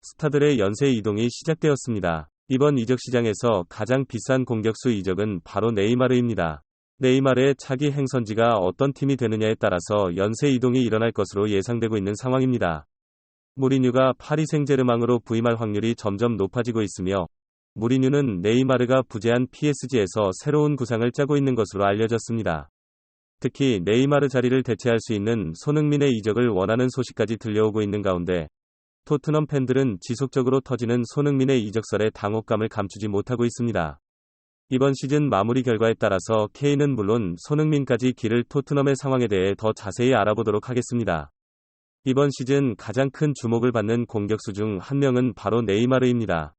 스타들의 연쇄 이동이 시작되었습니다. 이번 이적 시장에서 가장 비싼 공격수 이적은 바로 네이마르입니다. 네이마르의 차기 행선지가 어떤 팀이 되느냐에 따라서 연쇄 이동이 일어날 것으로 예상되고 있는 상황입니다. 무리뉴가 파리 생제르맹으로 부임할 확률이 점점 높아지고 있으며 무리뉴는 네이마르가 부재한 PSG에서 새로운 구상을 짜고 있는 것으로 알려졌습니다. 특히 네이마르 자리를 대체할 수 있는 손흥민의 이적을 원하는 소식까지 들려오고 있는 가운데 토트넘 팬들은 지속적으로 터지는 손흥민의 이적설에 당혹감을 감추지 못하고 있습니다. 이번 시즌 마무리 결과에 따라서 케인은 물론 손흥민까지 기를 토트넘의 상황에 대해 더 자세히 알아보도록 하겠습니다. 이번 시즌 가장 큰 주목을 받는 공격수 중 한 명은 바로 네이마르입니다.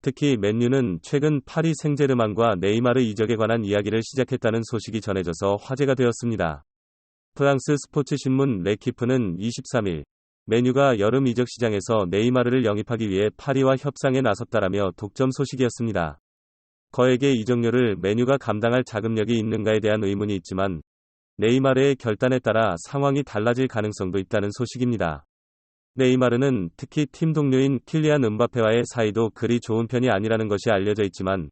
특히 맨유는 최근 파리 생제르맹과 네이마르 이적에 관한 이야기를 시작했다는 소식이 전해져서 화제가 되었습니다. 프랑스 스포츠 신문 레키프는 23일 맨유가 여름 이적 시장에서 네이마르를 영입하기 위해 파리와 협상에 나섰다라며 독점 소식이었습니다. 거액의 이적료를 맨유가 감당할 자금력이 있는가에 대한 의문이 있지만 네이마르의 결단에 따라 상황이 달라질 가능성도 있다는 소식입니다. 네이마르는 특히 팀 동료인 킬리안 음바페와의 사이도 그리 좋은 편이 아니라는 것이 알려져 있지만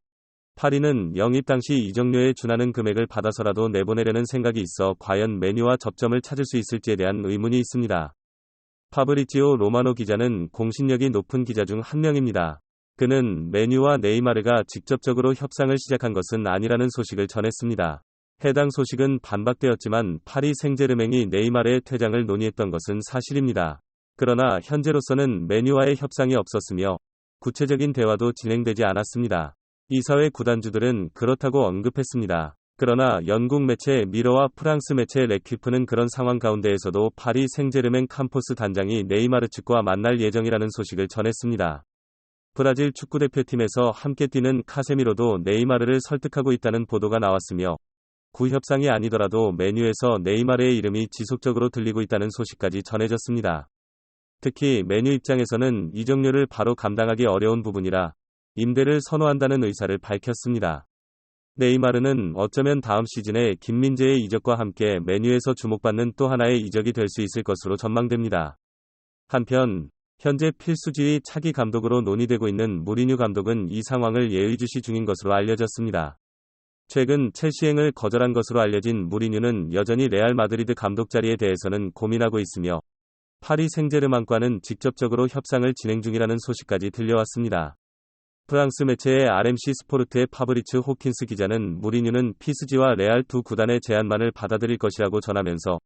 파리는 영입 당시 이적료에 준하는 금액을 받아서라도 내보내려는 생각이 있어 과연 맨유와 접점을 찾을 수 있을지에 대한 의문이 있습니다. 파브리지오 로마노 기자는 공신력이 높은 기자 중 한 명입니다. 그는 맨유와 네이마르가 직접적으로 협상을 시작한 것은 아니라는 소식을 전했습니다. 해당 소식은 반박되었지만 파리 생제르맹이 네이마르의 퇴장을 논의했던 것은 사실입니다. 그러나 현재로서는 맨유와의 협상이 없었으며 구체적인 대화도 진행되지 않았습니다. 이사회 구단주들은 그렇다고 언급했습니다. 그러나 영국 매체 미러와 프랑스 매체 레퀴프는 그런 상황 가운데에서도 파리 생제르맹 캄포스 단장이 네이마르 측과 만날 예정이라는 소식을 전했습니다. 브라질 축구대표팀에서 함께 뛰는 카세미로도 네이마르를 설득하고 있다는 보도가 나왔으며 구협상이 아니더라도 맨유에서 네이마르의 이름이 지속적으로 들리고 있다는 소식까지 전해졌습니다. 특히 맨유 입장에서는 이적료를 바로 감당하기 어려운 부분이라 임대를 선호한다는 의사를 밝혔습니다. 네이마르는 어쩌면 다음 시즌에 김민재의 이적과 함께 맨유에서 주목받는 또 하나의 이적이 될 수 있을 것으로 전망됩니다. 한편 현재 필수지휘 차기 감독으로 논의되고 있는 무리뉴 감독은 이 상황을 예의주시 중인 것으로 알려졌습니다. 최근 첼시행을 거절한 것으로 알려진 무리뉴는 여전히 레알 마드리드 감독 자리에 대해서는 고민하고 있으며 파리 생제르맹과는 직접적으로 협상을 진행 중이라는 소식까지 들려왔습니다. 프랑스 매체의 RMC 스포르트의 파브리츠 호킨스 기자는 무리뉴는 PSG와 레알 두 구단의 제안만을 받아들일 것이라고 전하면서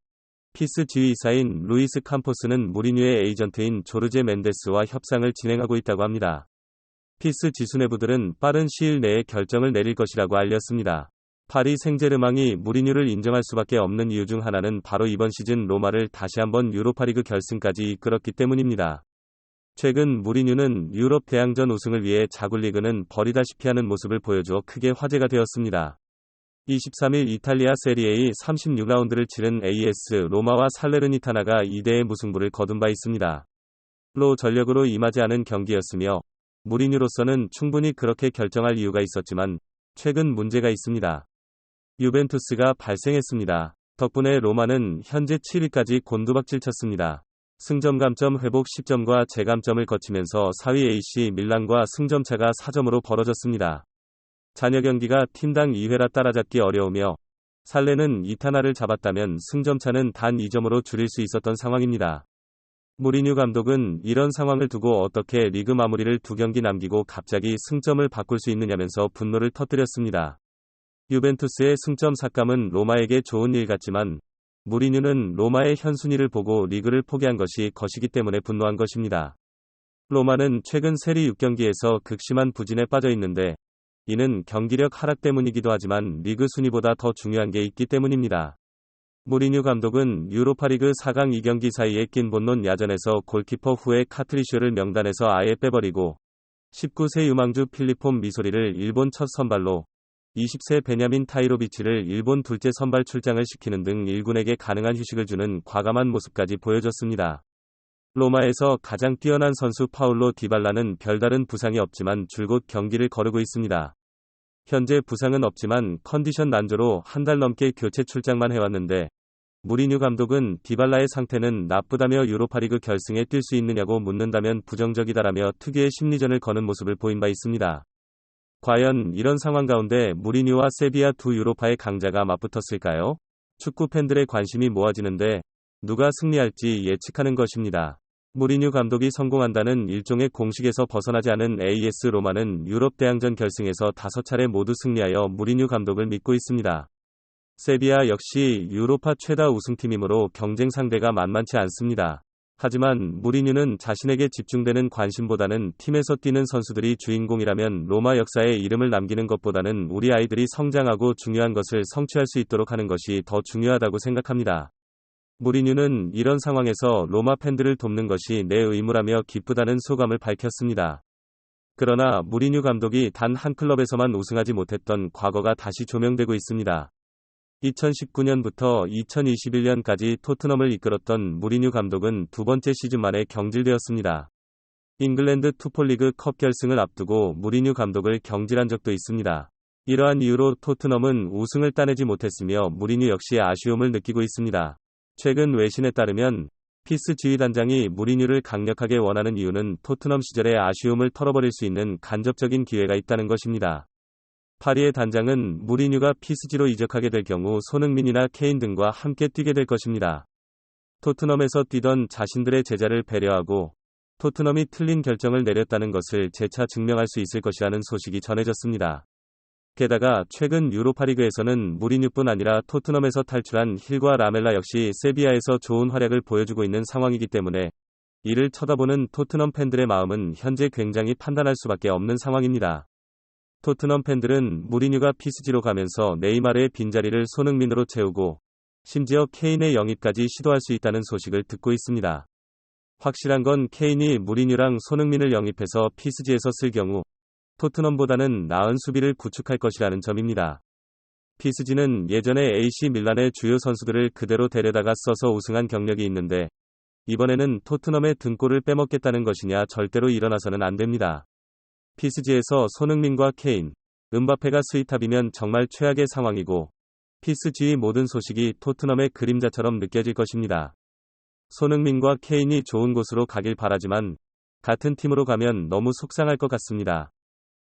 피스 지휘사인 루이스 캄포스는 무리뉴의 에이전트인 조르제 멘데스와 협상을 진행하고 있다고 합니다. 피스 지수내부들은 빠른 시일 내에 결정을 내릴 것이라고 알렸습니다. 파리 생제르맹이 무리뉴를 인정할 수밖에 없는 이유 중 하나는 바로 이번 시즌 로마를 다시 한번 유로파리그 결승까지 이끌었기 때문입니다. 최근 무리뉴는 유럽 대항전 우승을 위해 자굴리그는 버리다시피 하는 모습을 보여줘 크게 화제가 되었습니다. 23일 이탈리아 세리에이 36라운드를 치른 AS 로마와 살레르니타나가 2대2 무승부를 거둔 바 있습니다. 로 전력으로 임하지 않은 경기였으며 무리뉴로서는 충분히 그렇게 결정할 이유가 있었지만 최근 문제가 있습니다. 유벤투스가 발생했습니다. 덕분에 로마는 현재 7위까지 곤두박질 쳤습니다. 승점 감점 회복 10점과 재감점을 거치면서 4위 AC 밀란과 승점차가 4점으로 벌어졌습니다. 잔여 경기가 팀당 2회라 따라잡기 어려우며 살레는 이타나를 잡았다면 승점차는 단 2점으로 줄일 수 있었던 상황입니다. 무리뉴 감독은 이런 상황을 두고 어떻게 리그 마무리를 2경기 남기고 갑자기 승점을 바꿀 수 있느냐면서 분노를 터뜨렸습니다. 유벤투스의 승점 삭감은 로마에게 좋은 일 같지만 무리뉴는 로마의 현순위를 보고 리그를 포기한 것이 것이기 때문에 분노한 것입니다. 로마는 최근 세리 6경기에서 극심한 부진에 빠져 있는데 이는 경기력 하락 때문이기도 하지만 리그 순위보다 더 중요한 게 있기 때문입니다. 무리뉴 감독은 유로파리그 4강 2경기 사이에 낀 본론 야전에서 골키퍼 후에 카트리쇼를 명단에서 아예 빼버리고 19세 유망주 필리폼 미소리를 일본 첫 선발로 20세 베냐민 타이로비치를 일본 둘째 선발 출장을 시키는 등 1군에게 가능한 휴식을 주는 과감한 모습까지 보여줬습니다. 로마에서 가장 뛰어난 선수 파울로 디발라는 별다른 부상이 없지만 줄곧 경기를 거르고 있습니다. 현재 부상은 없지만 컨디션 난조로 한 달 넘게 교체 출장만 해왔는데 무리뉴 감독은 디발라의 상태는 나쁘다며 유로파리그 결승에 뛸 수 있느냐고 묻는다면 부정적이다라며 특유의 심리전을 거는 모습을 보인 바 있습니다. 과연 이런 상황 가운데 무리뉴와 세비야 두 유로파의 강자가 맞붙었을까요? 축구 팬들의 관심이 모아지는데 누가 승리할지 예측하는 것입니다. 무리뉴 감독이 성공한다는 일종의 공식에서 벗어나지 않은 AS 로마는 유럽 대항전 결승에서 5차례 모두 승리하여 무리뉴 감독을 믿고 있습니다. 세비야 역시 유로파 최다 우승팀이므로 경쟁 상대가 만만치 않습니다. 하지만 무리뉴는 자신에게 집중되는 관심보다는 팀에서 뛰는 선수들이 주인공이라면 로마 역사에 이름을 남기는 것보다는 우리 아이들이 성장하고 중요한 것을 성취할 수 있도록 하는 것이 더 중요하다고 생각합니다. 무리뉴는 이런 상황에서 로마 팬들을 돕는 것이 내 의무라며 기쁘다는 소감을 밝혔습니다. 그러나 무리뉴 감독이 단 한 클럽에서만 우승하지 못했던 과거가 다시 조명되고 있습니다. 2019년부터 2021년까지 토트넘을 이끌었던 무리뉴 감독은 두 번째 시즌 만에 경질되었습니다. 잉글랜드 투폴리그 컵 결승을 앞두고 무리뉴 감독을 경질한 적도 있습니다. 이러한 이유로 토트넘은 우승을 따내지 못했으며 무리뉴 역시 아쉬움을 느끼고 있습니다. 최근 외신에 따르면 피스 지휘단장이 무리뉴를 강력하게 원하는 이유는 토트넘 시절의 아쉬움을 털어버릴 수 있는 간접적인 기회가 있다는 것입니다. 파리의 단장은 무리뉴가 PSG로 이적하게 될 경우 손흥민이나 케인 등과 함께 뛰게 될 것입니다. 토트넘에서 뛰던 자신들의 제자를 배려하고 토트넘이 틀린 결정을 내렸다는 것을 재차 증명할 수 있을 것이라는 소식이 전해졌습니다. 게다가 최근 유로파리그에서는 무리뉴뿐 아니라 토트넘에서 탈출한 힐과 라멜라 역시 세비야에서 좋은 활약을 보여주고 있는 상황이기 때문에 이를 쳐다보는 토트넘 팬들의 마음은 현재 굉장히 판단할 수밖에 없는 상황입니다. 토트넘 팬들은 무리뉴가 PSG로 가면서 네이마르의 빈자리를 손흥민으로 채우고 심지어 케인의 영입까지 시도할 수 있다는 소식을 듣고 있습니다. 확실한 건 케인이 무리뉴랑 손흥민을 영입해서 PSG에서 쓸 경우 토트넘보다는 나은 수비를 구축할 것이라는 점입니다. PSG는 예전에 AC 밀란의 주요 선수들을 그대로 데려다가 써서 우승한 경력이 있는데 이번에는 토트넘의 등골을 빼먹겠다는 것이냐 절대로 일어나서는 안 됩니다. PSG에서 손흥민과 케인, 음바페가 스위탑이면 정말 최악의 상황이고 PSG의 모든 소식이 토트넘의 그림자처럼 느껴질 것입니다. 손흥민과 케인이 좋은 곳으로 가길 바라지만 같은 팀으로 가면 너무 속상할 것 같습니다.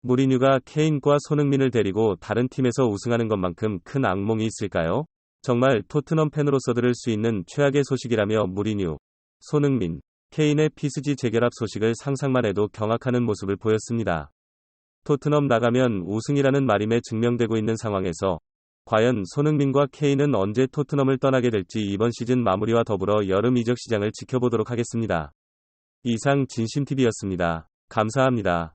무리뉴가 케인과 손흥민을 데리고 다른 팀에서 우승하는 것만큼 큰 악몽이 있을까요? 정말 토트넘 팬으로서 들을 수 있는 최악의 소식이라며 무리뉴, 손흥민, 케인의 PSG 재결합 소식을 상상만 해도 경악하는 모습을 보였습니다. 토트넘 나가면 우승이라는 말임에 증명되고 있는 상황에서 과연 손흥민과 케인은 언제 토트넘을 떠나게 될지 이번 시즌 마무리와 더불어 여름 이적 시장을 지켜보도록 하겠습니다. 이상 진심TV였습니다. 감사합니다.